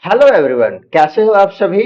Hello everyone, कैसे हो आप सभी।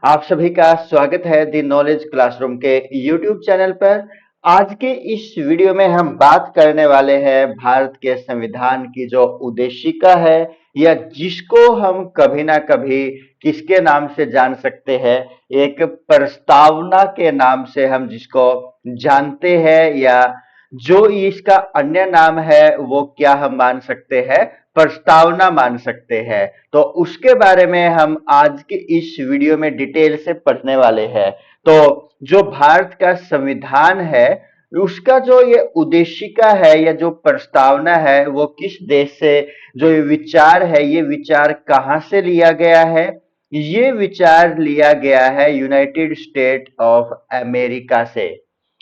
आप सभी का स्वागत है दी नॉलेज क्लासरूम के यूट्यूब चैनल पर। आज के इस वीडियो में हम बात करने वाले हैं भारत के संविधान की जो उद्देशिका है, या जिसको हम कभी ना कभी किसके नाम से जान सकते हैं, एक प्रस्तावना के नाम से हम जिसको जानते हैं, या जो इसका अन्य नाम है वो क्या हम मान सकते हैं, प्रस्तावना मान सकते हैं। तो उसके बारे में हम आज के इस वीडियो में डिटेल से पढ़ने वाले हैं। तो जो भारत का संविधान है, उसका जो ये उद्देशिका है या जो प्रस्तावना है, वो किस देश से, जो ये विचार है, ये विचार कहाँ से लिया गया है। ये विचार लिया गया है यूनाइटेड स्टेट ऑफ अमेरिका से,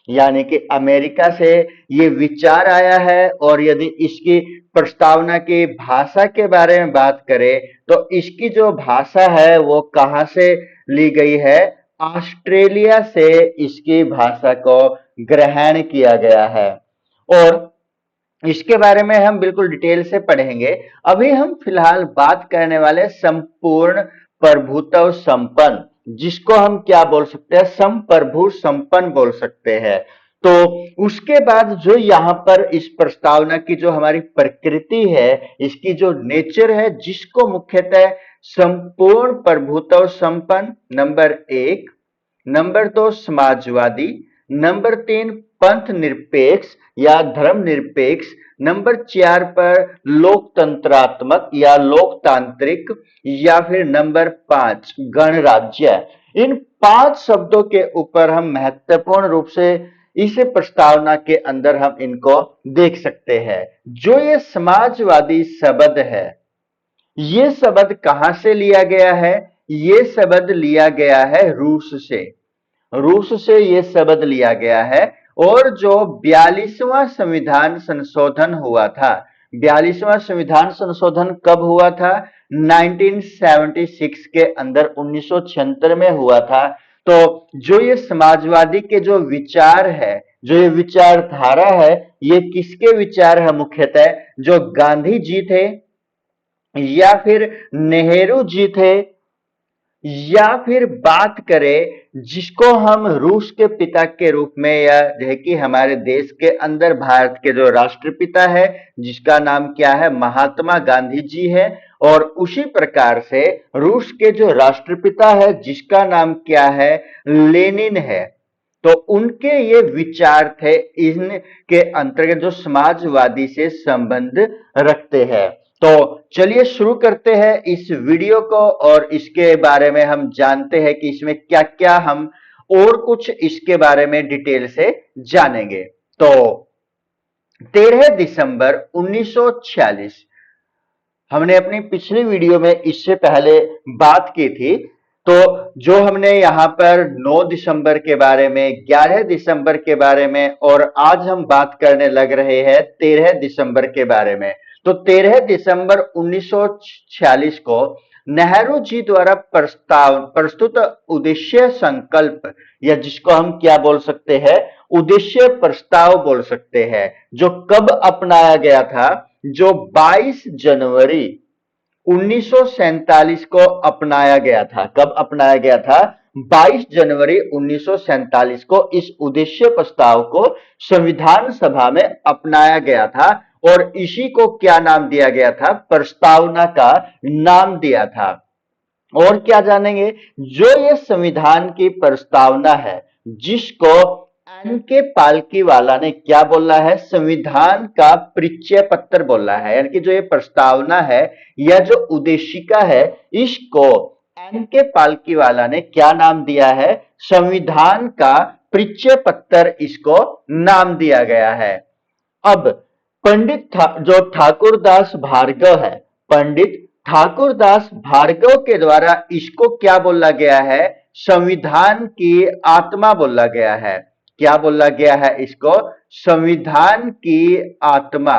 यानी कि अमेरिका से ये विचार आया है। और यदि इसकी प्रस्तावना की भाषा के बारे में बात करें, तो इसकी जो भाषा है वो कहाँ से ली गई है, ऑस्ट्रेलिया से इसकी भाषा को ग्रहण किया गया है। और इसके बारे में हम बिल्कुल डिटेल से पढ़ेंगे। अभी हम फिलहाल बात करने वाले संपूर्ण प्रभुत्व संपन्न, जिसको हम क्या बोल सकते हैं, संप्रभु संपन्न बोल सकते हैं। तो उसके बाद जो यहाँ पर इस प्रस्तावना की जो हमारी प्रकृति है, इसकी जो नेचर है, जिसको मुख्यतः संपूर्ण प्रभुत्व संपन्न नंबर एक, नंबर दो समाजवादी, नंबर तीन पंथ निरपेक्ष या धर्म निरपेक्ष, नंबर चार पर लोकतंत्रात्मक या लोकतांत्रिक, या फिर नंबर पांच गणराज्य। इन पांच शब्दों के ऊपर हम महत्वपूर्ण रूप से इस प्रस्तावना के अंदर हम इनको देख सकते हैं। जो ये समाजवादी शब्द है, ये शब्द कहां से लिया गया है, ये शब्द लिया गया है रूस से। रूस से ये शब्द लिया गया है। और जो 42वां संविधान संशोधन हुआ था, 42वां संविधान संशोधन कब हुआ था, 1976 के अंदर 1976 में हुआ था। तो जो ये समाजवादी के जो विचार है, जो ये विचारधारा है, ये किसके विचार है, मुख्यतः जो गांधी जी थे, या फिर नेहरू जी थे, या फिर बात करें जिसको हम रूस के पिता के रूप में, या जो है कि हमारे देश के अंदर भारत के जो राष्ट्रपिता है, जिसका नाम क्या है, महात्मा गांधी जी है। और उसी प्रकार से रूस के जो राष्ट्रपिता है, जिसका नाम क्या है, लेनिन है। तो उनके ये विचार थे, इनके अंतर्गत जो समाजवादी से संबंध रखते हैं। तो चलिए शुरू करते हैं इस वीडियो को, और इसके बारे में हम जानते हैं कि इसमें क्या क्या हम और कुछ इसके बारे में डिटेल से जानेंगे। तो 13 दिसंबर 1946, हमने अपनी पिछली वीडियो में इससे पहले बात की थी। तो जो हमने यहाँ पर 9 दिसंबर के बारे में, 11 दिसंबर के बारे में, और आज हम बात करने लग रहे हैं 13 दिसंबर के बारे में। तो 13 दिसंबर 1946 को नेहरू जी द्वारा प्रस्तुत उद्देश्य संकल्प, या जिसको हम क्या बोल सकते हैं, उद्देश्य प्रस्ताव बोल सकते हैं, जो कब अपनाया गया था, जो 22 जनवरी 1947 को अपनाया गया था। कब अपनाया गया था, 22 जनवरी 1947 को इस उद्देश्य प्रस्ताव को संविधान सभा में अपनाया गया था। और इसी को क्या नाम दिया गया था, प्रस्तावना का नाम दिया था। और क्या जानेंगे, जो ये संविधान की प्रस्तावना है, जिसको एन के पालकीवाला ने क्या बोला है, संविधान का परिचय पत्र बोला है, यानी कि जो ये प्रस्तावना है या जो उद्देशिका है, इसको एन के पालकीवाला ने क्या नाम दिया है, संविधान का परिचय पत्र इसको नाम दिया गया है। अब जो ठाकुरदास भार्गव है, पंडित ठाकुरदास भार्गव के द्वारा इसको क्या बोला गया है, संविधान की आत्मा बोला गया है। क्या बोला गया है इसको, संविधान की आत्मा।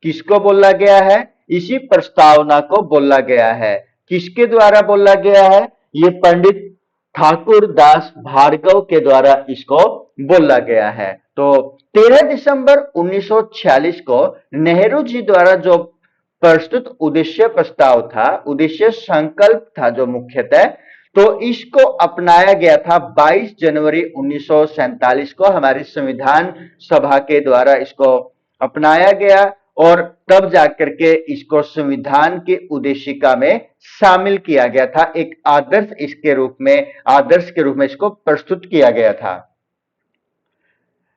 किसको बोला गया है, इसी प्रस्तावना को बोला गया है। किसके द्वारा बोला गया है, ये पंडित ठाकुर दास भार्गव के द्वारा इसको बोला गया है। तो 13 दिसंबर 1946 को नेहरू जी द्वारा जो प्रस्तुत उद्देश्य प्रस्ताव था, उद्देश्य संकल्प था जो मुख्यतः, तो इसको अपनाया गया था 22 जनवरी 1947 को हमारी संविधान सभा के द्वारा इसको अपनाया गया और तब जाकर के इसको संविधान की उद्देशिका में शामिल किया गया था। एक आदर्श के रूप में इसको प्रस्तुत किया गया था।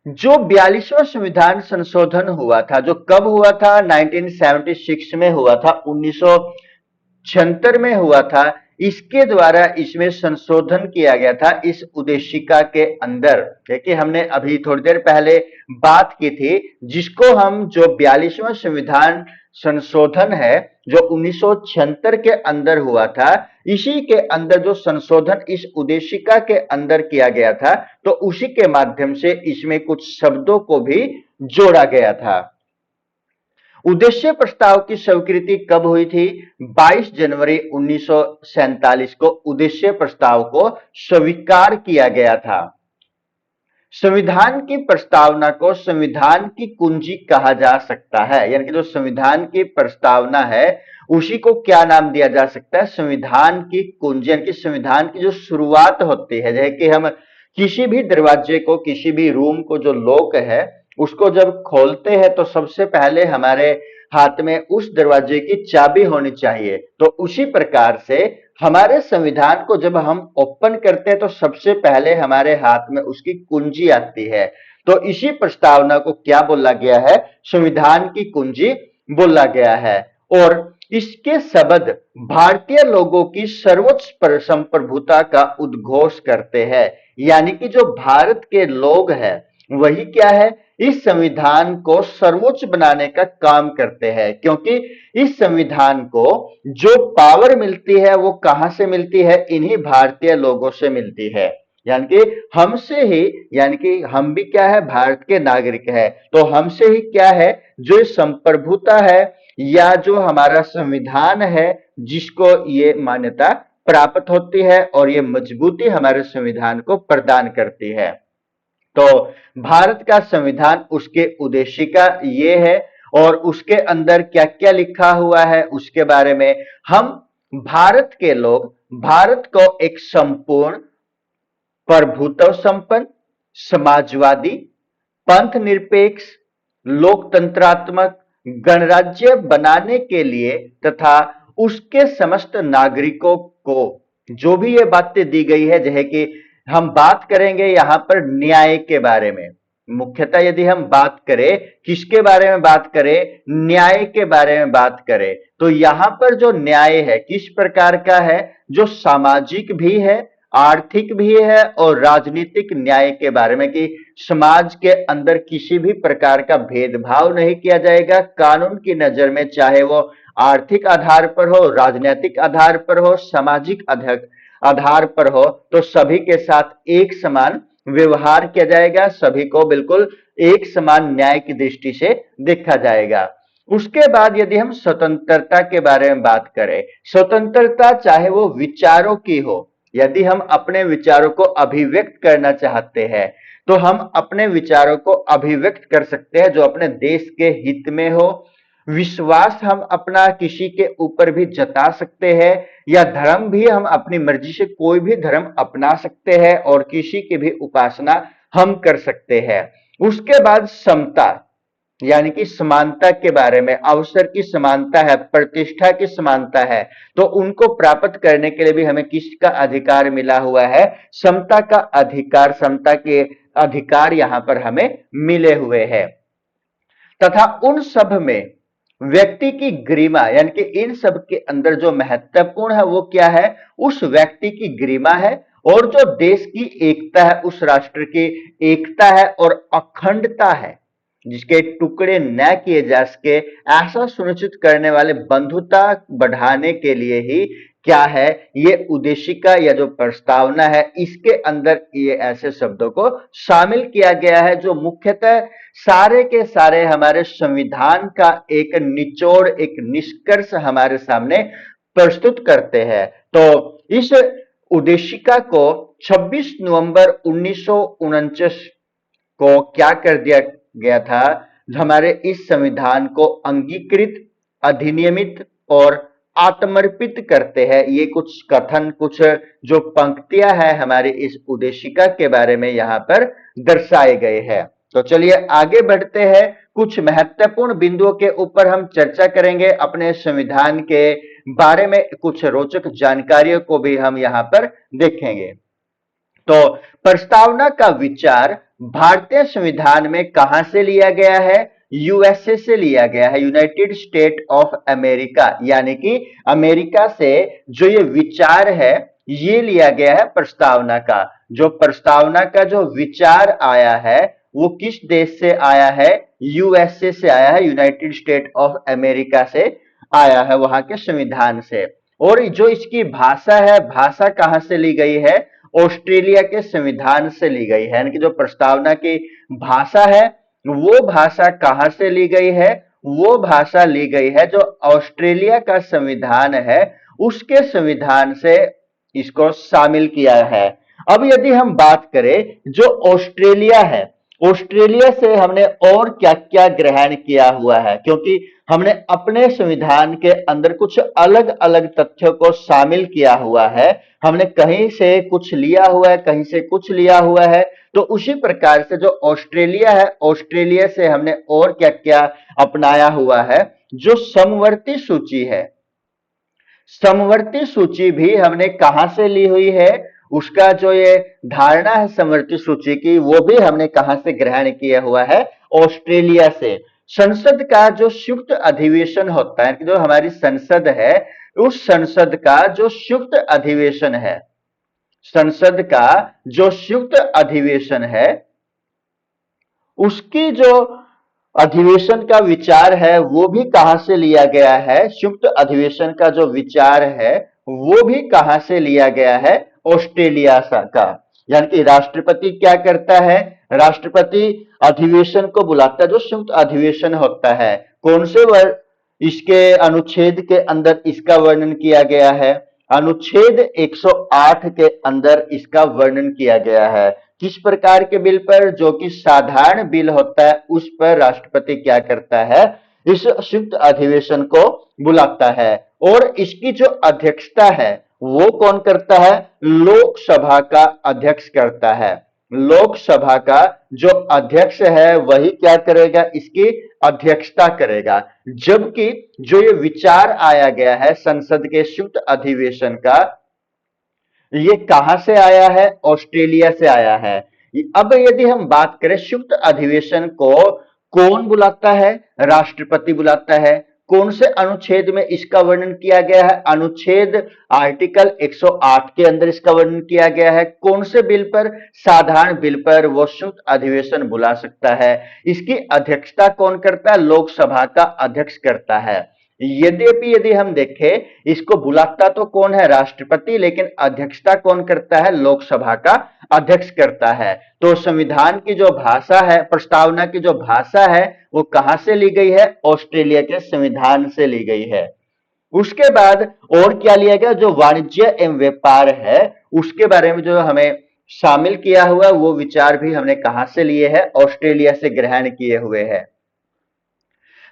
जो 42वां संविधान संशोधन हुआ था, जो कब हुआ था, 1976 में हुआ था, 1976 में हुआ था। इसके द्वारा इसमें संशोधन किया गया था इस उद्देशिका के अंदर, देखिए हमने अभी थोड़ी देर पहले बात की थी, जिसको हम जो 42वां संविधान संशोधन है जो 1976 के अंदर हुआ था, इसी के अंदर जो संशोधन इस उद्देशिका के अंदर किया गया था, तो उसी के माध्यम से इसमें कुछ शब्दों को भी जोड़ा गया था। उद्देश्य प्रस्ताव की स्वीकृति कब हुई थी? 22 जनवरी 1947 को उद्देश्य प्रस्ताव को स्वीकार किया गया था। संविधान की प्रस्तावना को संविधान की कुंजी कहा जा सकता है, यानी कि जो संविधान की प्रस्तावना है उसी को क्या नाम दिया जा सकता है? संविधान की कुंजी, यानी कि संविधान की जो शुरुआत होती है, जैसे कि हम किसी भी दरवाजे को, किसी भी रूम को जो लॉक है उसको जब खोलते हैं तो सबसे पहले हमारे हाथ में उस दरवाजे की चाबी होनी चाहिए। तो उसी प्रकार से हमारे संविधान को जब हम ओपन करते हैं तो सबसे पहले हमारे हाथ में उसकी कुंजी आती है। तो इसी प्रस्तावना को क्या बोला गया है? संविधान की कुंजी बोला गया है। और इसके शब्द भारतीय लोगों की सर्वोच्च संप्रभुता का उद्घोष करते हैं, यानी कि जो भारत के लोग हैं वही क्या है? इस संविधान को सर्वोच्च बनाने का काम करते हैं, क्योंकि इस संविधान को जो पावर मिलती है वो कहां से मिलती है? इन्हीं भारतीय लोगों से मिलती है, यानी कि हमसे ही, यानी कि हम भी क्या है? भारत के नागरिक है, तो हमसे ही क्या है? जो संप्रभुता है या जो हमारा संविधान है जिसको ये मान्यता प्राप्त होती है और ये मजबूती हमारे संविधान को प्रदान करती है। तो भारत का संविधान, उसके उद्देशिका ये है और उसके अंदर क्या क्या लिखा हुआ है उसके बारे में हम भारत के लोग भारत को एक संपूर्ण प्रभुत्व संपन्न, समाजवादी, पंथ निरपेक्ष, लोकतंत्रात्मक गणराज्य बनाने के लिए तथा उसके समस्त नागरिकों को जो भी ये बातें दी गई है, जैसे कि हम बात करेंगे यहां पर न्याय के बारे में, मुख्यतः यदि हम बात करें किसके बारे में बात करें? न्याय के बारे में बात करें, तो यहां पर जो न्याय है किस प्रकार का है? जो सामाजिक भी है, आर्थिक भी है और राजनीतिक न्याय के बारे में, कि समाज के अंदर किसी भी प्रकार का भेदभाव नहीं किया जाएगा कानून की नजर में, चाहे वो आर्थिक आधार पर हो, राजनीतिक आधार पर हो, सामाजिक आधार पर हो, तो सभी के साथ एक समान व्यवहार किया जाएगा, सभी को बिल्कुल एक समान न्याय की दृष्टि से देखा जाएगा। उसके बाद यदि हम स्वतंत्रता के बारे में बात करें, स्वतंत्रता चाहे वो विचारों की हो, यदि हम अपने विचारों को अभिव्यक्त करना चाहते हैं तो हम अपने विचारों को अभिव्यक्त कर सकते हैं जो अपने देश के हित में हो। विश्वास हम अपना किसी के ऊपर भी जता सकते हैं, या धर्म भी हम अपनी मर्जी से कोई भी धर्म अपना सकते हैं और किसी की भी उपासना हम कर सकते हैं। उसके बाद समता, यानी कि समानता के बारे में, अवसर की समानता है, प्रतिष्ठा की समानता है, तो उनको प्राप्त करने के लिए भी हमें किसका अधिकार मिला हुआ है? समता का अधिकार, समता के अधिकार यहां पर हमें मिले हुए हैं। तथा उन सब में व्यक्ति की गरिमा, यानी कि इन सब के अंदर जो महत्वपूर्ण है वो क्या है? उस व्यक्ति की गरिमा है और जो देश की एकता है, उस राष्ट्र की एकता है और अखंडता है, जिसके टुकड़े न किए जा सके, ऐसा सुनिश्चित करने वाले बंधुता बढ़ाने के लिए ही क्या है? ये उद्देशिका या जो प्रस्तावना है इसके अंदर ये ऐसे शब्दों को शामिल किया गया है जो मुख्यतः सारे के सारे हमारे संविधान का एक निचोड़, एक निष्कर्ष हमारे सामने प्रस्तुत करते हैं। तो इस उद्देशिका को 26 नवंबर 1949 को क्या कर दिया गया था? हमारे इस संविधान को अंगीकृत अधिनियमित और आत्मर्पित करते हैं। ये कुछ कथन, कुछ जो पंक्तियां हैं हमारी इस उद्देशिका के बारे में यहाँ पर दर्शाए गए हैं। तो चलिए आगे बढ़ते हैं, कुछ महत्वपूर्ण बिंदुओं के ऊपर हम चर्चा करेंगे, अपने संविधान के बारे में कुछ रोचक जानकारियों को भी हम यहाँ पर देखेंगे। तो प्रस्तावना का विचार भारतीय संविधान में कहां से लिया गया है? यूएसए से लिया गया है, यूनाइटेड स्टेट ऑफ अमेरिका, यानी कि अमेरिका से जो ये विचार है ये लिया गया है प्रस्तावना का। जो प्रस्तावना का जो विचार आया है वो किस देश से आया है? यूएसए से आया है, यूनाइटेड स्टेट ऑफ अमेरिका से आया है, वहां के संविधान से। और जो इसकी भाषा है, भाषा कहां से ली गई है? ऑस्ट्रेलिया के संविधान से ली गई है। यानी कि जो प्रस्तावना की भाषा है वो भाषा कहां से ली गई है? वो भाषा ली गई है जो ऑस्ट्रेलिया का संविधान है उसके संविधान से इसको शामिल किया है। अब यदि हम बात करें जो ऑस्ट्रेलिया है, ऑस्ट्रेलिया से हमने और क्या क्या ग्रहण किया हुआ है, क्योंकि हमने अपने संविधान के अंदर कुछ अलग अलग तथ्यों को शामिल किया हुआ है। हमने कहीं से कुछ लिया हुआ है, कहीं से कुछ लिया हुआ है। तो उसी प्रकार से जो ऑस्ट्रेलिया है, ऑस्ट्रेलिया से हमने और क्या क्या अपनाया हुआ है? जो समवर्ती सूची है, समवर्ती सूची भी हमने कहां से ली हुई है? उसका जो ये धारणा है समवर्ती सूची की, वो भी हमने कहां से ग्रहण किया हुआ है? ऑस्ट्रेलिया से। संसद का जो संयुक्त अधिवेशन होता है, जो हमारी संसद है, उस संसद का जो संयुक्त अधिवेशन है, संसद का जो संयुक्त अधिवेशन है, उसकी जो अधिवेशन का विचार है वो भी कहां से लिया गया है? संयुक्त अधिवेशन का जो विचार है वो भी कहां से लिया गया है? ऑस्ट्रेलिया का। यानी कि राष्ट्रपति क्या करता है? राष्ट्रपति अधिवेशन को बुलाता है, जो संयुक्त अधिवेशन होता है। कौन से इसके अनुच्छेद के अंदर इसका वर्णन किया गया है? अनुच्छेद 108 के अंदर इसका वर्णन किया गया है। किस प्रकार के बिल पर? जो कि साधारण बिल होता है उस पर राष्ट्रपति क्या करता है? इस संयुक्त अधिवेशन को बुलाता है। और इसकी जो अध्यक्षता है वो कौन करता है? लोकसभा का अध्यक्ष करता है। लोकसभा का जो अध्यक्ष है वही क्या करेगा? इसकी अध्यक्षता करेगा। जबकि जो ये विचार आया गया है संसद के संयुक्त अधिवेशन का, ये कहां से आया है? ऑस्ट्रेलिया से आया है। अब यदि हम बात करें संयुक्त अधिवेशन को कौन बुलाता है? राष्ट्रपति बुलाता है। कौन से अनुच्छेद में इसका वर्णन किया गया है? अनुच्छेद आर्टिकल 108 के अंदर इसका वर्णन किया गया है। कौन से बिल पर? साधारण बिल पर वो संयुक्त अधिवेशन बुला सकता है। इसकी अध्यक्षता कौन करता है? लोकसभा का अध्यक्ष करता है। यद्यपि यदि हम देखें, इसको बुलाता तो कौन है? राष्ट्रपति, लेकिन अध्यक्षता कौन करता है? लोकसभा का अध्यक्ष करता है। तो संविधान की जो भाषा है, प्रस्तावना की जो भाषा है, वो कहां से ली गई है? ऑस्ट्रेलिया के संविधान से ली गई है। उसके बाद और क्या लिया गया? जो वाणिज्य एवं व्यापार है उसके बारे में जो हमें शामिल किया हुआ वो विचार भी हमने कहां से लिए हैं? ऑस्ट्रेलिया से ग्रहण किए हुए हैं।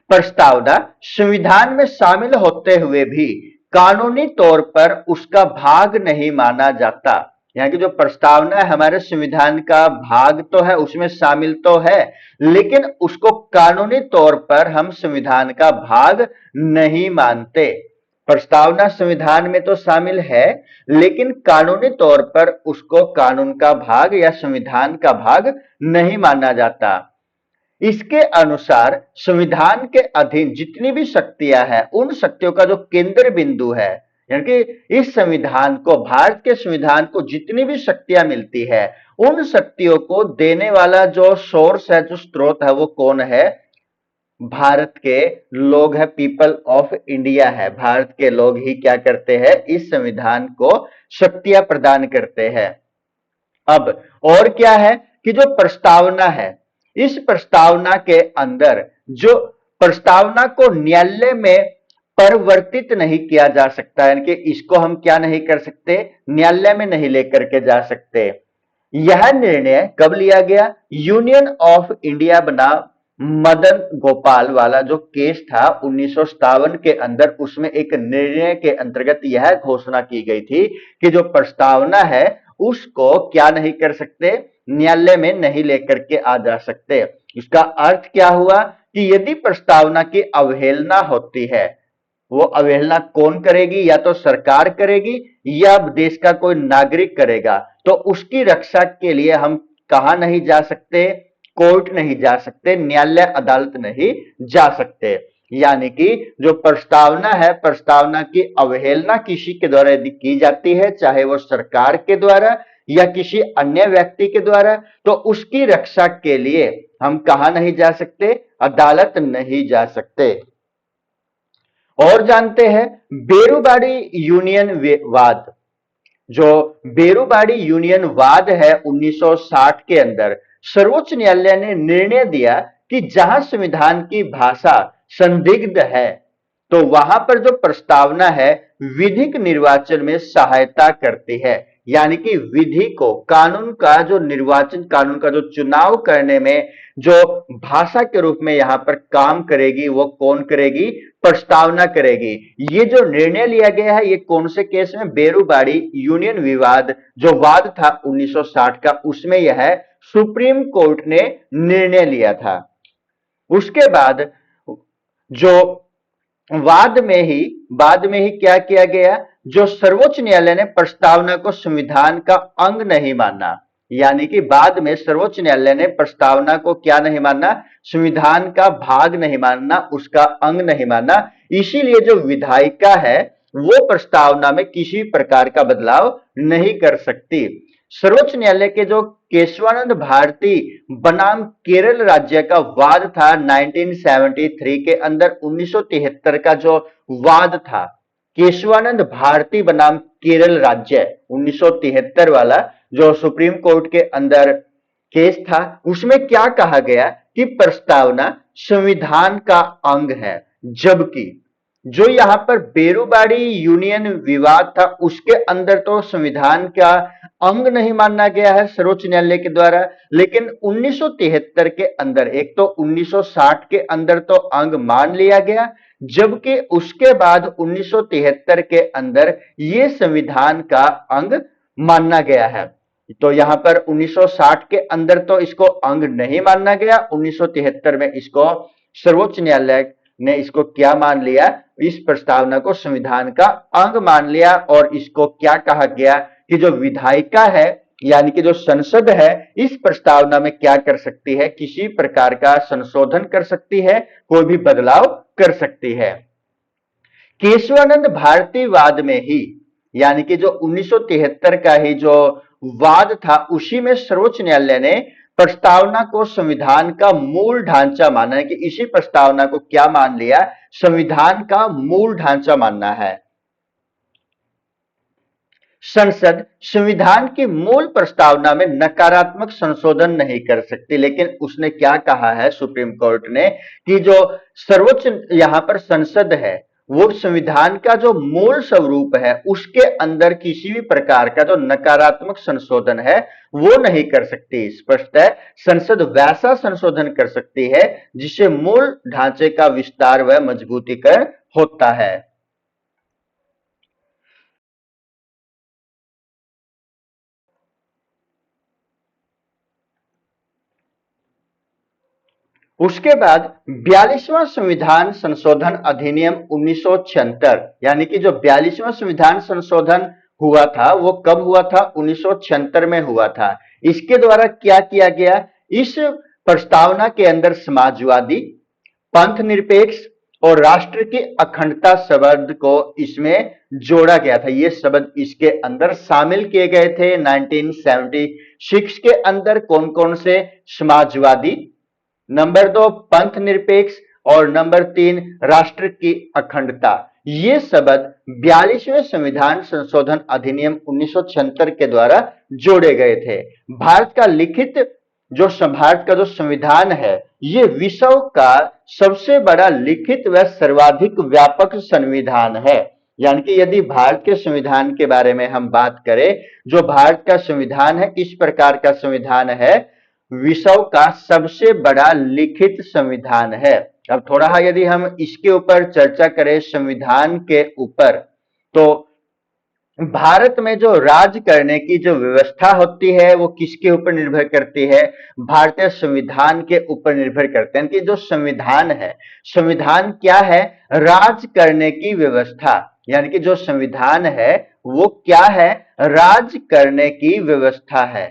प्रस्तावना संविधान में शामिल होते हुए भी कानूनी तौर पर उसका भाग नहीं माना जाता। यानी कि जो प्रस्तावना है हमारे संविधान का भाग तो है, उसमें शामिल तो है, लेकिन उसको कानूनी तौर पर हम संविधान का भाग नहीं मानते। प्रस्तावना संविधान में तो शामिल है, लेकिन कानूनी तौर पर उसको कानून का भाग या संविधान का भाग नहीं माना जाता। इसके अनुसार संविधान के अधीन जितनी भी शक्तियां हैं, उन शक्तियों का जो केंद्र बिंदु है, यानी कि इस संविधान को, भारत के संविधान को जितनी भी शक्तियां मिलती है, उन शक्तियों को देने वाला जो सोर्स है, जो स्रोत है, वो कौन है? भारत के लोग है, पीपल ऑफ इंडिया है। भारत के लोग ही क्या करते हैं? इस संविधान को शक्तियां प्रदान करते हैं। अब और क्या है कि जो प्रस्तावना है, इस प्रस्तावना के अंदर जो प्रस्तावना को न्यायालय में परिवर्तित नहीं किया जा सकता, यानी कि इसको हम क्या नहीं कर सकते? न्यायालय में नहीं लेकर के जा सकते। यह निर्णय कब लिया गया? यूनियन ऑफ इंडिया बना मदन गोपाल वाला जो केस था 1957 के अंदर, उसमें एक निर्णय के अंतर्गत यह घोषणा की गई थी कि जो प्रस्तावना है उसको क्या नहीं कर सकते, न्यायालय में नहीं लेकर के आ जा सकते। इसका अर्थ क्या हुआ कि यदि प्रस्तावना की अवहेलना होती है, वो अवहेलना कौन करेगी, या तो सरकार करेगी या देश का कोई नागरिक करेगा, तो उसकी रक्षा के लिए हम कहां नहीं जा सकते, कोर्ट नहीं जा सकते, न्यायालय अदालत नहीं जा सकते। यानी कि जो प्रस्तावना है, प्रस्तावना की अवहेलना किसी के द्वारा यदि की जाती है, चाहे वो सरकार के द्वारा या किसी अन्य व्यक्ति के द्वारा, तो उसकी रक्षा के लिए हम कहां नहीं जा सकते, अदालत नहीं जा सकते। और जानते हैं बेरुबाड़ी यूनियन वाद। जो बेरुबाड़ी यूनियन वाद है 1960 के अंदर, सर्वोच्च न्यायालय ने निर्णय दिया कि जहां संविधान की भाषा संदिग्ध है, तो वहां पर जो प्रस्तावना है विधिक निर्वाचन में सहायता करती है। यानी कि विधि को, कानून का जो निर्वाचन, कानून का जो चुनाव करने में जो भाषा के रूप में यहां पर काम करेगी, वो कौन करेगी, प्रस्तावना करेगी। ये जो निर्णय लिया गया है, ये कौन से केस में, बेरुबाड़ी यूनियन विवाद जो वाद था 1960 का, उसमें यह सुप्रीम कोर्ट ने निर्णय लिया था। उसके बाद जो बाद में ही क्या किया गया, जो सर्वोच्च न्यायालय ने प्रस्तावना को संविधान का अंग नहीं माना। यानी कि बाद में सर्वोच्च न्यायालय ने प्रस्तावना को क्या नहीं माना, संविधान का भाग नहीं मानना, उसका अंग नहीं माना। इसीलिए जो विधायिका है वो प्रस्तावना में किसी प्रकार का बदलाव नहीं कर सकती। सर्वोच्च न्यायालय के जो केशवानंद भारती बनाम केरल राज्य का वाद था 1973 के अंदर, 1973 का जो वाद था केशवानंद भारती बनाम केरल राज्य 1973 वाला, जो सुप्रीम कोर्ट के अंदर केस था, उसमें क्या कहा गया कि प्रस्तावना संविधान का अंग है। जबकि जो यहां पर बेरुबाड़ी यूनियन विवाद था, उसके अंदर तो संविधान का अंग नहीं माना गया है सर्वोच्च न्यायालय के द्वारा, लेकिन 1973 के अंदर, एक तो 1960 के अंदर तो अंग मान लिया गया, जबकि उसके बाद 1973 के अंदर ये संविधान का अंग माना गया है। तो यहां पर 1960 के अंदर तो इसको अंग नहीं माना गया, 1973 में इसको सर्वोच्च न्यायालय ने इसको क्या मान लिया, इस प्रस्तावना को संविधान का अंग मान लिया। और इसको क्या कहा गया कि जो विधायिका है, यानी कि जो संसद है, इस प्रस्तावना में क्या कर सकती है, किसी प्रकार का संशोधन कर सकती है, कोई भी बदलाव कर सकती है। केशवानंद भारती वाद में ही, यानी कि जो 1973 का ही जो वाद था, उसी में सर्वोच्च न्यायालय ने प्रस्तावना को संविधान का मूल ढांचा माना है, कि इसी प्रस्तावना को क्या मान लिया, संविधान का मूल ढांचा मानना है। संसद संविधान की मूल प्रस्तावना में नकारात्मक संशोधन नहीं कर सकती, लेकिन उसने क्या कहा है सुप्रीम कोर्ट ने, कि जो सर्वोच्च यहां पर संसद है, वो संविधान का जो मूल स्वरूप है उसके अंदर किसी भी प्रकार का जो नकारात्मक संशोधन है वो नहीं कर सकती। स्पष्ट है, संसद वैसा संशोधन कर सकती है जिससे मूल ढांचे का विस्तार व मजबूतीकरण होता है। उसके बाद 42वां संविधान संशोधन अधिनियम 1976, यानी कि जो 42वां संविधान संशोधन हुआ था वो कब हुआ था, 1976 में हुआ था। इसके द्वारा क्या किया गया, इस प्रस्तावना के अंदर समाजवादी, पंथ निरपेक्ष और राष्ट्र की अखंडता शब्द को इसमें जोड़ा गया था। ये शब्द इसके अंदर शामिल किए गए थे 1976 के अंदर। कौन कौन से, समाजवादी, नंबर 2 पंथ निरपेक्ष और नंबर 3 राष्ट्र की अखंडता। ये शब्द 42वें संविधान संशोधन अधिनियम 1976 के द्वारा जोड़े गए थे। भारत का लिखित भारत का जो संविधान है, ये विश्व का सबसे बड़ा लिखित व सर्वाधिक व्यापक संविधान है। यानी कि यदि भारत के संविधान के बारे में हम बात करें, जो भारत का संविधान है किस प्रकार का संविधान है, विश्व का सबसे बड़ा लिखित संविधान है। अब थोड़ा यदि हम इसके ऊपर चर्चा करें संविधान के ऊपर, तो भारत में जो राज करने की जो व्यवस्था होती है वो किसके ऊपर निर्भर करती है? भारतीय संविधान के ऊपर निर्भर करते हैं कि जो संविधान है, संविधान क्या है? राज करने की व्यवस्था, यानी कि जो संविधान है वो क्या है? राज करने की व्यवस्था है।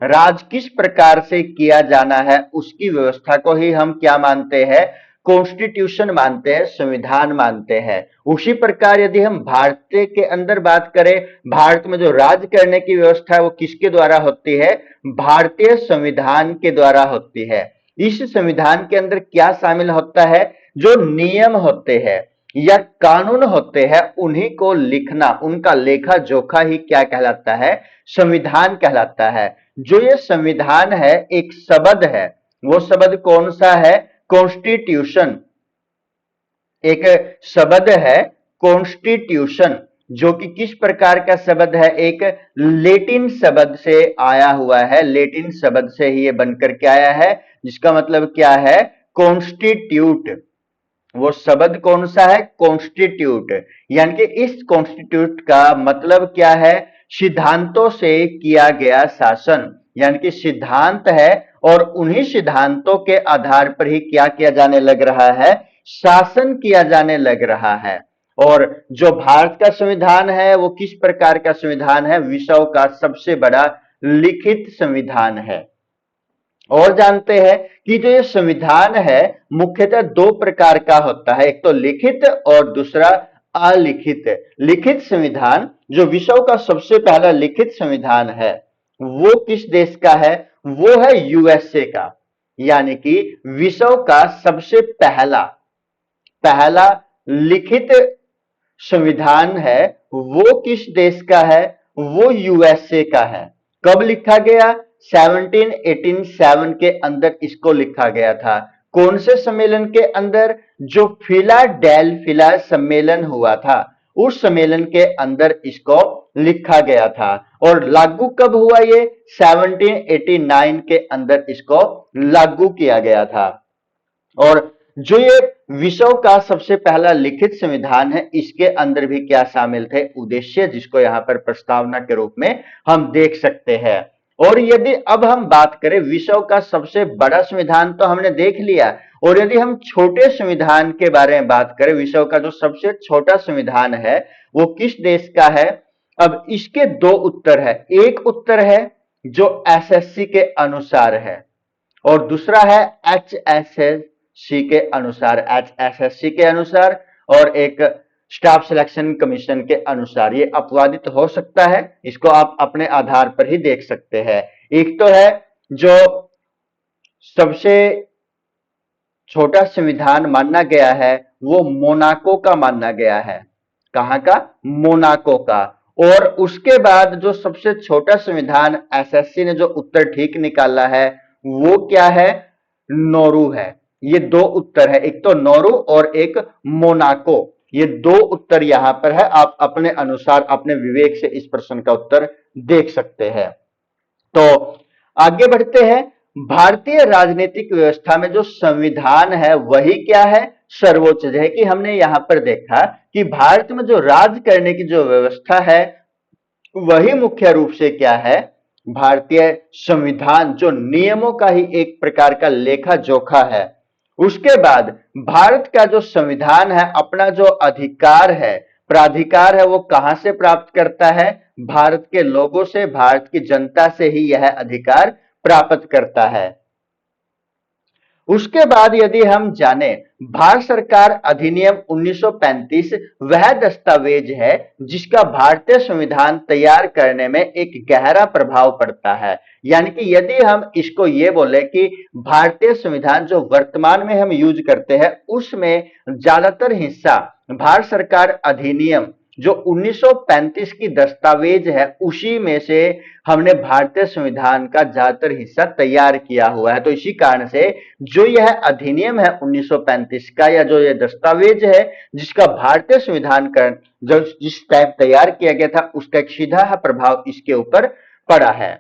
राज किस प्रकार से किया जाना है उसकी व्यवस्था को ही हम क्या मानते हैं? कॉन्स्टिट्यूशन मानते हैं, संविधान मानते हैं। उसी प्रकार यदि हम भारत के अंदर बात करें, भारत में जो राज करने की व्यवस्था है वो किसके द्वारा होती है? भारतीय संविधान के द्वारा होती है। इस संविधान के अंदर क्या शामिल होता है? जो नियम होते हैं या कानून होते हैं उन्हीं को लिखना, उनका लेखा जोखा ही क्या कहलाता है? संविधान कहलाता है। जो ये संविधान है एक शब्द है, वो शब्द कौन सा है? कॉन्स्टिट्यूशन। एक शब्द है कॉन्स्टिट्यूशन, जो कि किस प्रकार का शब्द है? एक लेटिन शब्द से आया हुआ है, लेटिन शब्द से ही ये बनकर के आया है, जिसका मतलब क्या है? कॉन्स्टिट्यूट। वो शब्द कौन सा है? कॉन्स्टिट्यूट। यानी कि इस कॉन्स्टिट्यूट का मतलब क्या है? सिद्धांतों से किया गया शासन, यानी कि सिद्धांत है और उन्हीं सिद्धांतों के आधार पर ही क्या किया जाने लग रहा है? शासन किया जाने लग रहा है। और जो भारत का संविधान है वो किस प्रकार का संविधान है? विश्व का सबसे बड़ा लिखित संविधान है। और जानते हैं कि जो ये संविधान है मुख्यतः दो प्रकार का होता है, एक तो लिखित और दूसरा अलिखित। लिखित संविधान, जो विश्व का सबसे पहला लिखित संविधान है वो किस देश का है? वो है यूएसए का। यानी कि विश्व का सबसे पहला पहला लिखित संविधान है वो किस देश का है? वो यूएसए का है। कब लिखा गया? 1787 के अंदर इसको लिखा गया था। कौन से सम्मेलन के अंदर? जो फिलाडेल्फिया सम्मेलन हुआ था उस सम्मेलन के अंदर इसको लिखा गया था। और लागू कब हुआ? ये 1789 के अंदर इसको लागू किया गया था। और जो ये विश्व का सबसे पहला लिखित संविधान है इसके अंदर भी क्या शामिल थे? उद्देश्य, जिसको यहां पर प्रस्तावना के रूप में हम देख सकते हैं। और यदि अब हम बात करें विश्व का सबसे बड़ा संविधान तो हमने देख लिया, और यदि हम छोटे संविधान के बारे में बात करें, विश्व का जो सबसे छोटा संविधान है वो किस देश का है? अब इसके दो उत्तर है। एक उत्तर है जो एसएससी के अनुसार है और दूसरा है एचएसएससी के अनुसार, एचएसएससी के अनुसार और एक स्टाफ सिलेक्शन कमीशन के अनुसार। ये अपवादित हो सकता है, इसको आप अपने आधार पर ही देख सकते हैं। एक तो है जो सबसे छोटा संविधान माना गया है वो मोनाको का माना गया है। कहां का? मोनाको का। और उसके बाद जो सबसे छोटा संविधान एसएससी ने जो उत्तर ठीक निकाला है वो क्या है? नोरू है। ये दो उत्तर है, एक तो नोरू और एक मोनाको। ये दो उत्तर यहां पर है, आप अपने अनुसार अपने विवेक से इस प्रश्न का उत्तर देख सकते हैं। तो आगे बढ़ते हैं। भारतीय राजनीतिक व्यवस्था में जो संविधान है वही क्या है? सर्वोच्च है। कि हमने यहां पर देखा कि भारत में जो राज करने की जो व्यवस्था है वही मुख्य रूप से क्या है? भारतीय संविधान, जो नियमों का ही एक प्रकार का लेखा जोखा है। उसके बाद भारत का जो संविधान है अपना जो अधिकार है, प्राधिकार है, वो कहां से प्राप्त करता है? भारत के लोगों से, भारत की जनता से ही यह अधिकार प्राप्त करता है। उसके बाद यदि हम जाने, भारत सरकार अधिनियम 1935 वह दस्तावेज है जिसका भारतीय संविधान तैयार करने में एक गहरा प्रभाव पड़ता है। यानी कि यदि हम इसको ये बोले कि भारतीय संविधान जो वर्तमान में हम यूज करते हैं उसमें ज्यादातर हिस्सा भारत सरकार अधिनियम जो 1935 की दस्तावेज है उसी में से हमने भारतीय संविधान का ज्यादातर हिस्सा तैयार किया हुआ है। तो इसी कारण से जो यह अधिनियम है 1935 का, या जो यह दस्तावेज है जिसका भारतीय संविधान का जो जिस टाइप तैयार किया गया था उसका एक सीधा प्रभाव इसके ऊपर पड़ा है।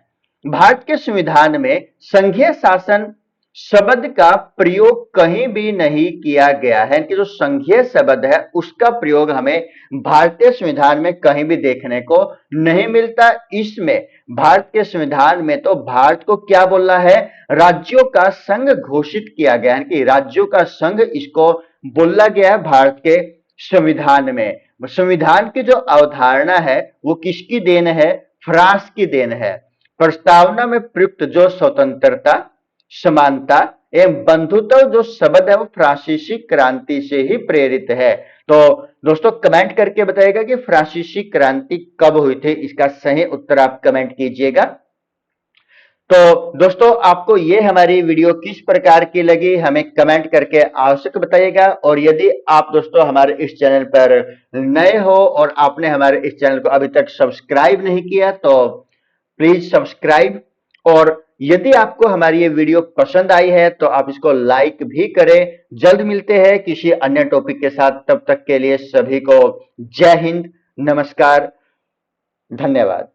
भारत के संविधान में संघीय शासन शब्द का प्रयोग कहीं भी नहीं किया गया है कि जो संघीय शब्द है उसका प्रयोग हमें भारतीय संविधान में कहीं भी देखने को नहीं मिलता। इसमें भारत के संविधान में तो भारत को क्या बोला है, राज्यों का संघ घोषित किया गया है कि राज्यों का संघ इसको बोला गया है भारत के संविधान में। संविधान की जो अवधारणा है वो किसकी देन है, फ्रांस की देन है। प्रस्तावना में प्रयुक्त जो स्वतंत्रता, समानता एवं बंधुत्व जो शब्द है वो फ्रांसीसी क्रांति से ही प्रेरित है। तो दोस्तों कमेंट करके बताइएगा कि फ्रांसीसी क्रांति कब हुई थी, इसका सही उत्तर आप कमेंट कीजिएगा। तो दोस्तों आपको ये हमारी वीडियो किस प्रकार की लगी हमें कमेंट करके आवश्यक बताइएगा। और यदि आप दोस्तों हमारे इस चैनल पर नए हो और आपने हमारे इस चैनल को अभी तक सब्सक्राइब नहीं किया तो प्लीज सब्सक्राइब। और यदि आपको हमारी ये वीडियो पसंद आई है तो आप इसको लाइक भी करें। जल्द मिलते हैं किसी अन्य टॉपिक के साथ, तब तक के लिए सभी को जय हिंद, नमस्कार, धन्यवाद।